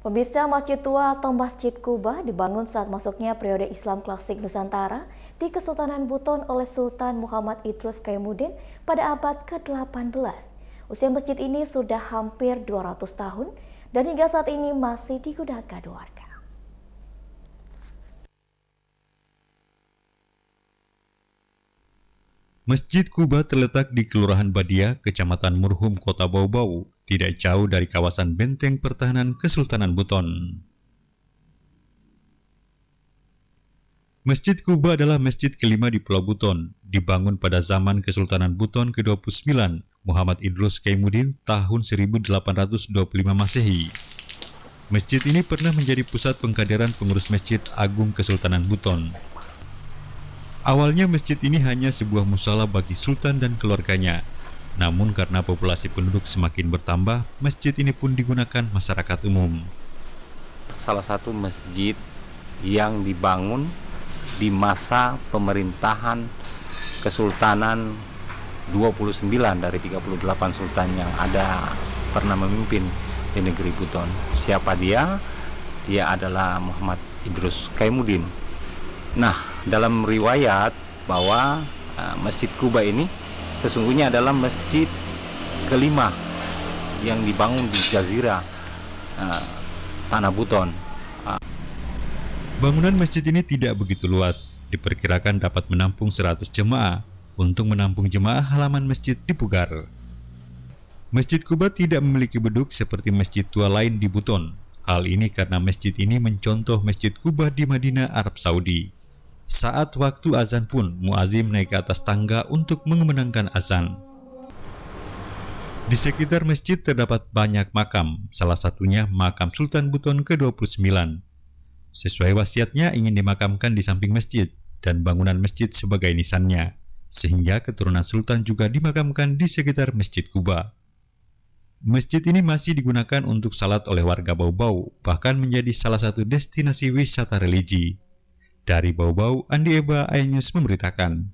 Pemirsa, Masjid Tua atau Masjid Kuba dibangun saat masuknya periode Islam klasik Nusantara di Kesultanan Buton oleh Sultan Muhammad Idrus Kaimuddin pada abad ke-18. Usia masjid ini sudah hampir 200 tahun dan hingga saat ini masih digunakan warga. Masjid Kuba terletak di Kelurahan Badia, Kecamatan Murhum, Kota Bau-Bau, tidak jauh dari kawasan benteng pertahanan Kesultanan Buton. Masjid Kuba adalah masjid kelima di Pulau Buton, dibangun pada zaman Kesultanan Buton ke-29, Muhammad Idrus Kaimuddin tahun 1825 Masehi. Masjid ini pernah menjadi pusat pengkaderan pengurus Masjid Agung Kesultanan Buton. Awalnya masjid ini hanya sebuah musala bagi sultan dan keluarganya. Namun karena populasi penduduk semakin bertambah, masjid ini pun digunakan masyarakat umum. Salah satu masjid yang dibangun di masa pemerintahan Kesultanan 29 dari 38 sultan yang ada pernah memimpin di negeri Buton. Siapa dia? Dia adalah Muhammad Idrus Kaimuddin. Nah, dalam riwayat bahwa Masjid Kuba ini sesungguhnya adalah masjid kelima yang dibangun di Jazirah Tanah Buton. Bangunan masjid ini tidak begitu luas, diperkirakan dapat menampung 100 jemaah. Untuk menampung jemaah, halaman masjid dipugar. Masjid Kuba tidak memiliki beduk seperti masjid tua lain di Buton. Hal ini karena masjid ini mencontoh Masjid Kuba di Madinah, Arab Saudi. Saat waktu azan pun, muazim naik ke atas tangga untuk mengumandangkan azan. Di sekitar masjid terdapat banyak makam, salah satunya makam Sultan Buton ke-29. Sesuai wasiatnya ingin dimakamkan di samping masjid dan bangunan masjid sebagai nisannya, sehingga keturunan Sultan juga dimakamkan di sekitar Masjid Kuba. Masjid ini masih digunakan untuk salat oleh warga Bau-Bau, bahkan menjadi salah satu destinasi wisata religi. Dari Bau-Bau, Andi Eba, iNews memberitakan.